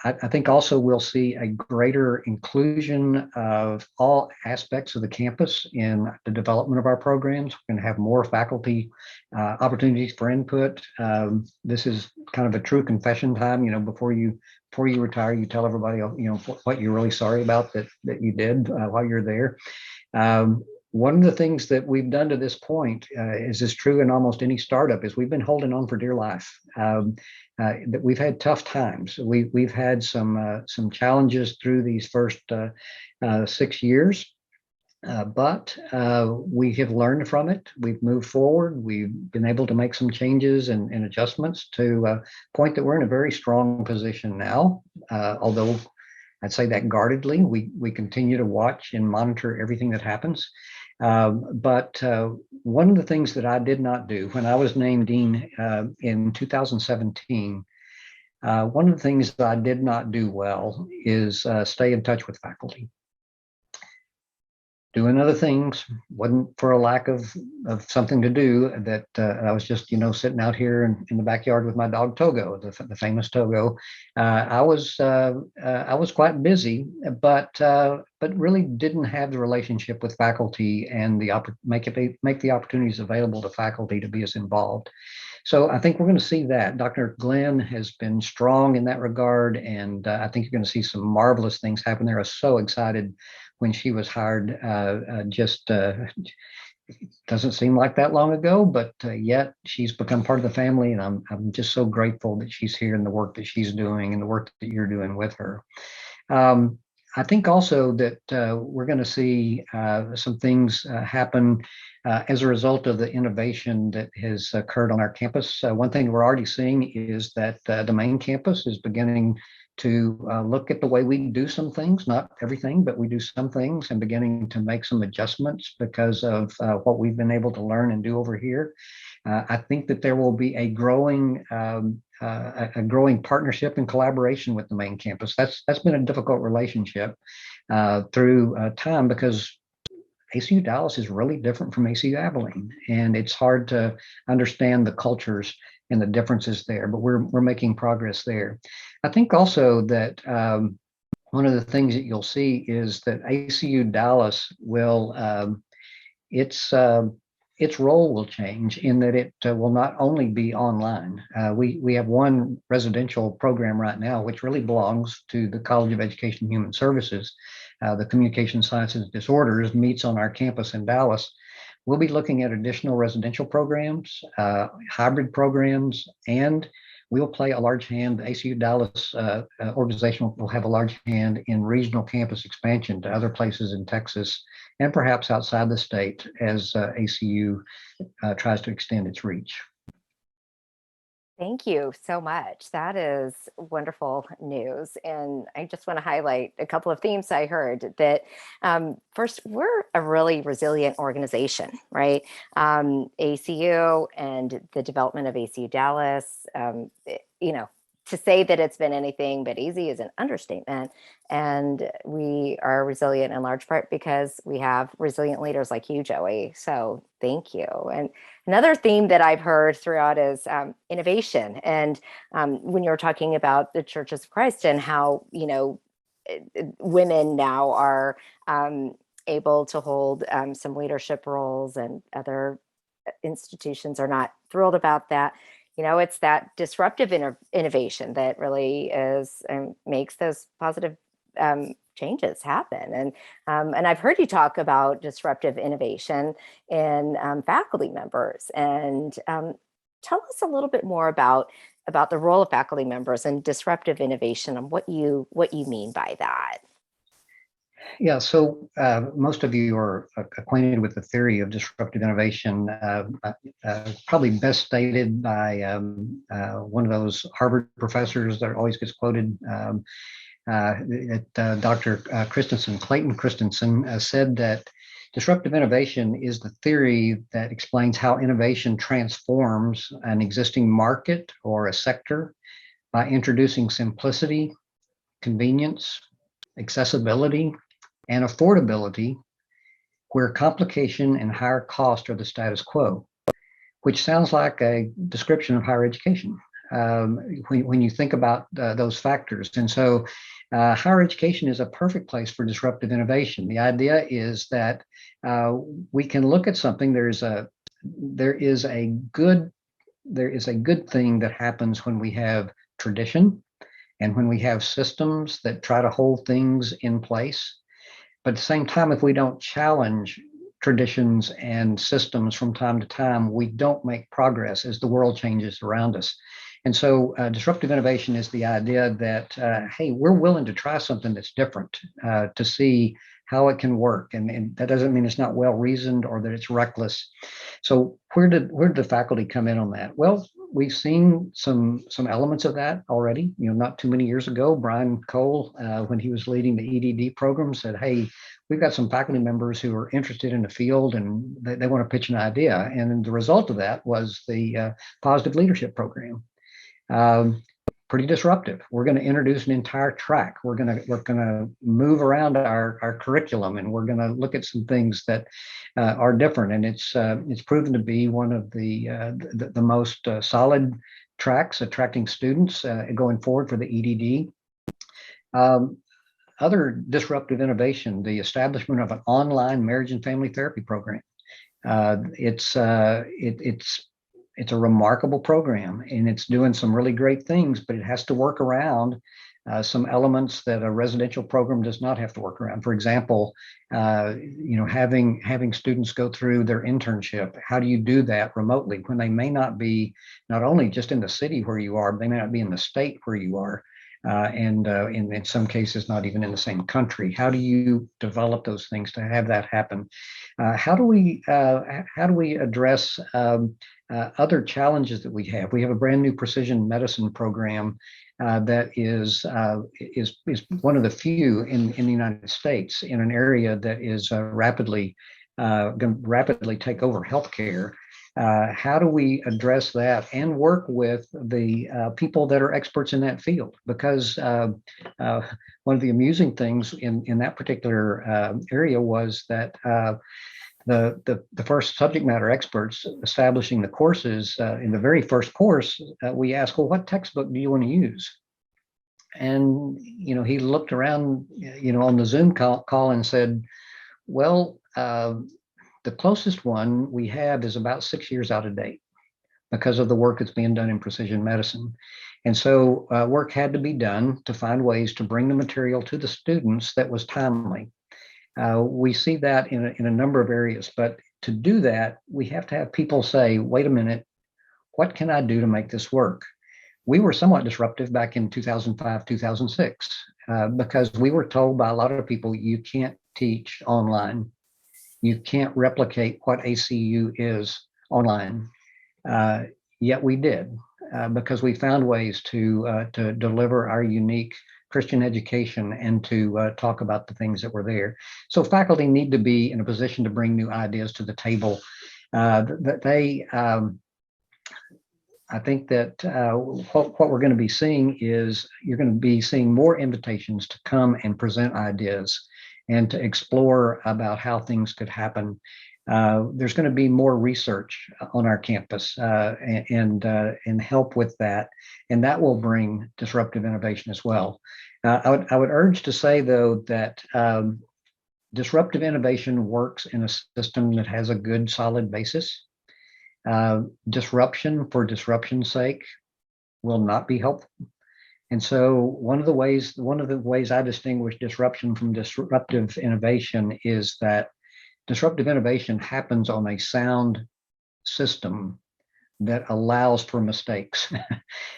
I think also we'll see a greater inclusion of all aspects of the campus in the development of our programs. We're going to have more faculty opportunities for input. This is kind of a true confession time. Before you retire, you tell everybody, what you're really sorry about that you did while you're there. One of the things that we've done to this point is true in almost any startup is we've been holding on for dear life. That we've had tough times. We've had some challenges through these first 6 years, but we have learned from it. We've moved forward. We've been able to make some changes and adjustments to a point that we're in a very strong position now. Although I'd say that guardedly, we continue to watch and monitor everything that happens. But one of the things that I did not do when I was named dean in 2017, one of the things that I did not do well is stay in touch with faculty. Doing other things wasn't for a lack of something to do, that I was just sitting out here in the backyard with my dog Togo, the famous Togo. I was quite busy, but really didn't have the relationship with faculty and make the opportunities available to faculty to be as involved. So I think we're going to see that. Dr. Glenn has been strong in that regard, and I think you're going to see some marvelous things happen there. I was so excited when she was hired. Doesn't seem like that long ago, but yet she's become part of the family, and I'm just so grateful that she's here and the work that she's doing and the work that you're doing with her. I think also that we're going to see some things happen as a result of the innovation that has occurred on our campus. One thing we're already seeing is that the main campus is beginning to look at the way we do some things, not everything, but we do some things, and beginning to make some adjustments because of what we've been able to learn and do over here. I think that there will be a growing partnership and collaboration with the main campus. That's been a difficult relationship through time because ACU Dallas is really different from ACU Abilene, and it's hard to understand the cultures and the differences there, but we're making progress there. I think also that one of the things that you'll see is that ACU Dallas will, its role will change in that it will not only be online. We have one residential program right now, which really belongs to the College of Education and Human Services. The Communication Sciences and Disorders meets on our campus in Dallas. We'll be looking at additional residential programs, hybrid programs, and we'll play a large hand. The ACU Dallas organization will have a large hand in regional campus expansion to other places in Texas and perhaps outside the state as ACU tries to extend its reach. Thank you so much. That is wonderful news. And I just want to highlight a couple of themes I heard that first, we're a really resilient organization, right? ACU and the development of ACU Dallas, to say that it's been anything but easy is an understatement. And we are resilient in large part because we have resilient leaders like you, Joey. So thank you. And another theme that I've heard throughout is innovation. And when you're talking about the Churches of Christ and how, women now are able to hold some leadership roles, and other institutions are not thrilled about that. It's that disruptive innovation that really is makes those positive changes happen. And I've heard you talk about disruptive innovation in faculty members. And tell us a little bit more about the role of faculty members and disruptive innovation and what you mean by that. Yeah, so most of you are acquainted with the theory of disruptive innovation, probably best stated by one of those Harvard professors that always gets quoted. Dr. Christensen, Clayton Christensen, said that disruptive innovation is the theory that explains how innovation transforms an existing market or a sector by introducing simplicity, convenience, accessibility, and affordability where complication and higher cost are the status quo, which sounds like a description of higher education when you think about those factors. And so higher education is a perfect place for disruptive innovation. The idea is that we can look at something. There is a good thing that happens when we have tradition and when we have systems that try to hold things in place. But at the same time, if we don't challenge traditions and systems from time to time, we don't make progress as the world changes around us. And so disruptive innovation is the idea that, hey, we're willing to try something that's different to see how it can work. And that doesn't mean it's not well reasoned or that it's reckless. So where did the faculty come in on that? Well, we've seen some elements of that already. Not too many years ago, Brian Cole, when he was leading the EDD program, said, hey, we've got some faculty members who are interested in the field and they want to pitch an idea. And the result of that was the positive leadership program. Pretty disruptive. We're going to introduce an entire track. We're going to move around our curriculum, and we're going to look at some things that are different. And it's proven to be one of the most solid tracks attracting students going forward for the EDD. Other disruptive innovation: the establishment of an online marriage and family therapy program. It's a remarkable program, and it's doing some really great things, but it has to work around some elements that a residential program does not have to work around. For example, having students go through their internship. How do you do that remotely when they may not be not only just in the city where you are, but they may not be in the state where you are, and in some cases not even in the same country? How do you develop those things to have that happen? How do we address other challenges that we have? We have a brand new precision medicine program that is one of the few in the United States in an area that is rapidly going to rapidly take over healthcare. How do we address that and work with the people that are experts in that field? Because one of the amusing things in that particular area was that the first subject matter experts establishing the courses, in the very first course, we asked, well, what textbook do you want to use? And, he looked around, on the Zoom call and said, well, the closest one we have is about 6 years out of date because of the work that's being done in precision medicine. And so work had to be done to find ways to bring the material to the students that was timely. We see that in a number of areas, but to do that, we have to have people say, wait a minute, what can I do to make this work? We were somewhat disruptive back in 2005, 2006, because we were told by a lot of people, you can't teach online. You can't replicate what ACU is online. Yet we did, because we found ways to deliver our unique Christian education and to talk about the things that were there. So faculty need to be in a position to bring new ideas to the table. I think that what we're going to be seeing is you're going to be seeing more invitations to come and present ideas and to explore about how things could happen. There's going to be more research on our campus and help with that, and that will bring disruptive innovation as well. I would urge to say, though, that disruptive innovation works in a system that has a good, solid basis. Disruption for disruption's sake will not be helpful. And so one of the ways I distinguish disruption from disruptive innovation is that disruptive innovation happens on a sound system that allows for mistakes,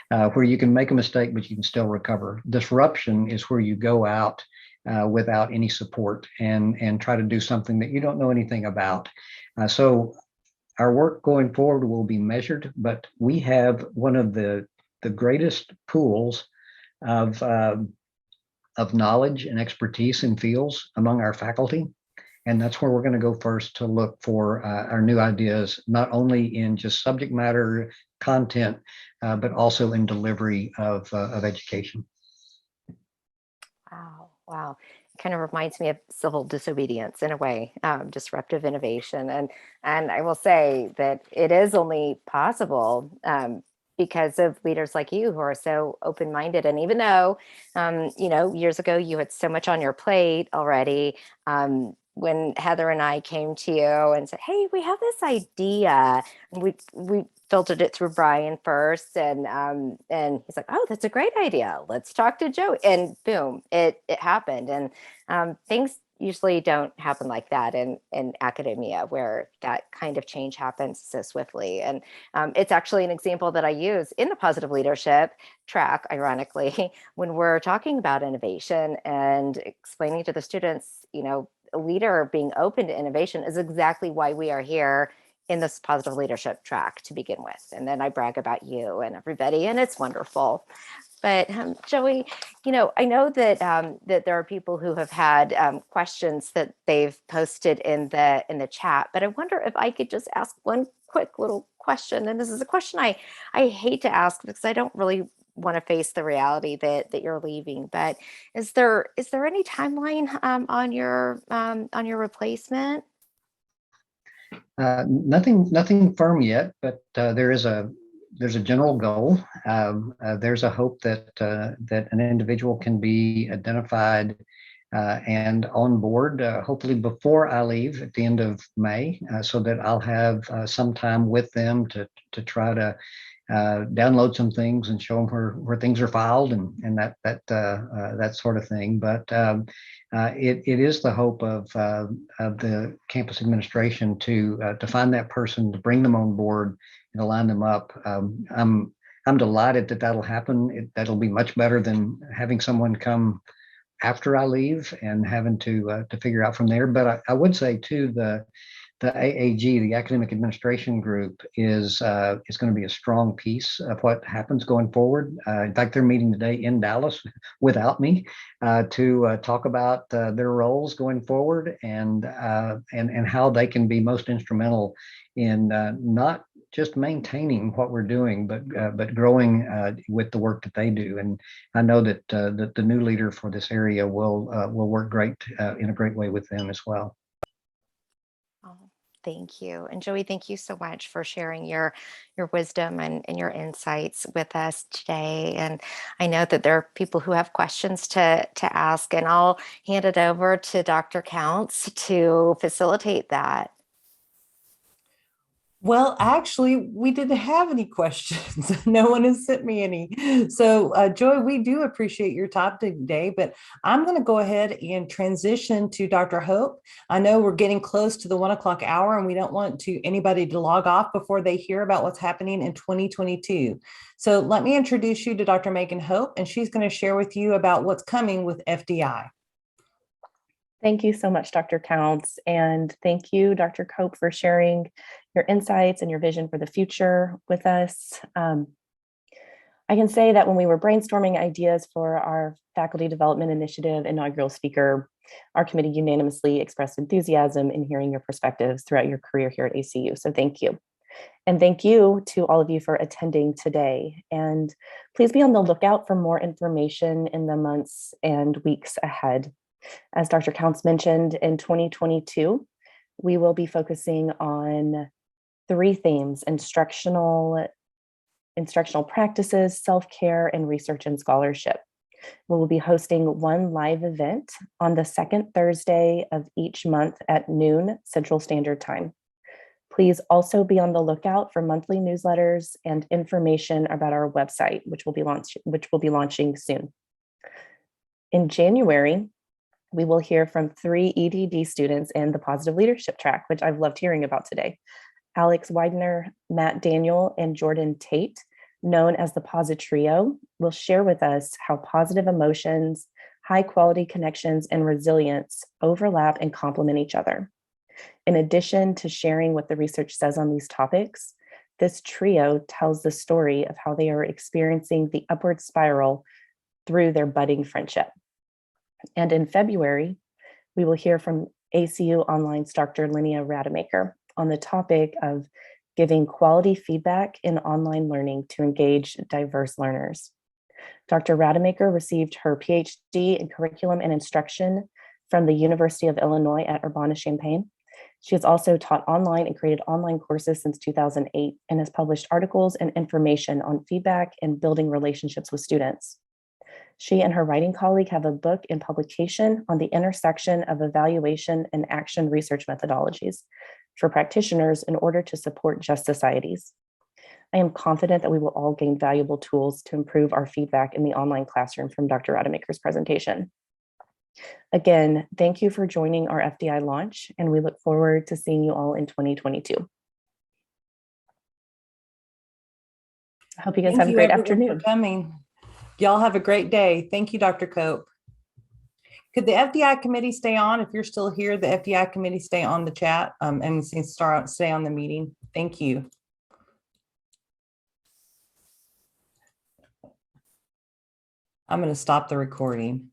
where you can make a mistake, but you can still recover. Disruption is where you go out without any support and try to do something that you don't know anything about. So our work going forward will be measured, but we have one of the greatest pools of knowledge and expertise in fields among our faculty. And that's where we're going to go first to look for our new ideas, not only in just subject matter content, but also in delivery of education. Wow, wow. It kind of reminds me of civil disobedience in a way, disruptive innovation. And I will say that it is only possible because of leaders like you who are so open-minded. And even though, years ago you had so much on your plate already, when Heather and I came to you and said, "Hey, we have this idea," and we filtered it through Brian first, and he's like, "Oh, that's a great idea. Let's talk to Joe." And boom, it happened. And things usually don't happen like that in academia, where that kind of change happens so swiftly. And it's actually an example that I use in the positive leadership track, ironically, when we're talking about innovation and explaining to the students, a leader being open to innovation is exactly why we are here in this positive leadership track to begin with. And then I brag about you and everybody, and it's wonderful. But Joey, I know that that there are people who have had questions that they've posted in the chat, but I wonder if I could just ask one quick little question. And this is a question I hate to ask because I don't really want to face the reality that you're leaving. But is there any timeline on your replacement? Nothing firm yet, but there's a general goal. There's a hope that an individual can be identified and on board, hopefully before I leave at the end of May, so that I'll have some time with them to try to download some things and show them where things are filed and that sort of thing. But it is the hope of the campus administration to find that person, to bring them on board and to line them up. I'm delighted that that'll happen. That'll be much better than having someone come after I leave and having to figure out from there. But I would say too, the AAG, the Academic Administration Group, is going to be a strong piece of what happens going forward. In fact, they're meeting today in Dallas without me to talk about their roles going forward and how they can be most instrumental in not just maintaining what we're doing, but growing with the work that they do. And I know that the new leader for this area will work great in a great way with them as well. Thank you. And Joey, thank you so much for sharing your wisdom and your insights with us today. And I know that there are people who have questions to ask, and I'll hand it over to Dr. Counts to facilitate that. Well, actually, we didn't have any questions. No one has sent me any. So, Joy, we do appreciate your time today, but I'm going to go ahead and transition to Dr. Hope. I know we're getting close to the 1 o'clock hour, and we don't want anybody to log off before they hear about what's happening in 2022. So let me introduce you to Dr. Megan Hope, and she's going to share with you about what's coming with FDI. Thank you so much, Dr. Counts. And thank you, Dr. Cope, for sharing your insights and your vision for the future with us. I can say that when we were brainstorming ideas for our Faculty Development Initiative inaugural speaker, our committee unanimously expressed enthusiasm in hearing your perspectives throughout your career here at ACU. So thank you. And thank you to all of you for attending today. And please be on the lookout for more information in the months and weeks ahead. As Dr. Counts mentioned, in 2022, we will be focusing on 3 themes: instructional practices, self-care, and research and scholarship. We will be hosting 1 live event on the 2nd Thursday of each month at noon Central Standard Time. Please also be on the lookout for monthly newsletters and information about our website, which will be launching soon. In January, we will hear from 3 EDD students in the positive leadership track, which I've loved hearing about today. Alex Widener, Matt Daniel, and Jordan Tate, known as the Posit Trio, will share with us how positive emotions, high quality connections, and resilience overlap and complement each other. In addition to sharing what the research says on these topics, this trio tells the story of how they are experiencing the upward spiral through their budding friendship. And in February, we will hear from ACU Online's Dr. Linnea Rademacher on the topic of giving quality feedback in online learning to engage diverse learners. Dr. Rademacher received her PhD in curriculum and instruction from the University of Illinois at Urbana-Champaign. She has also taught online and created online courses since 2008 and has published articles and information on feedback and building relationships with students. She and her writing colleague have a book in publication on the intersection of evaluation and action research methodologies for practitioners in order to support just societies. I am confident that we will all gain valuable tools to improve our feedback in the online classroom from Dr. Rademacher's presentation. Again, thank you for joining our FDI launch, and we look forward to seeing you all in 2022. I hope you guys have a great afternoon. For coming. Y'all have a great day. Thank you, Dr. Cope. Could the FDI committee stay on? If you're still here, the FDI committee stay on the chat and stay on the meeting. Thank you. I'm going to stop the recording.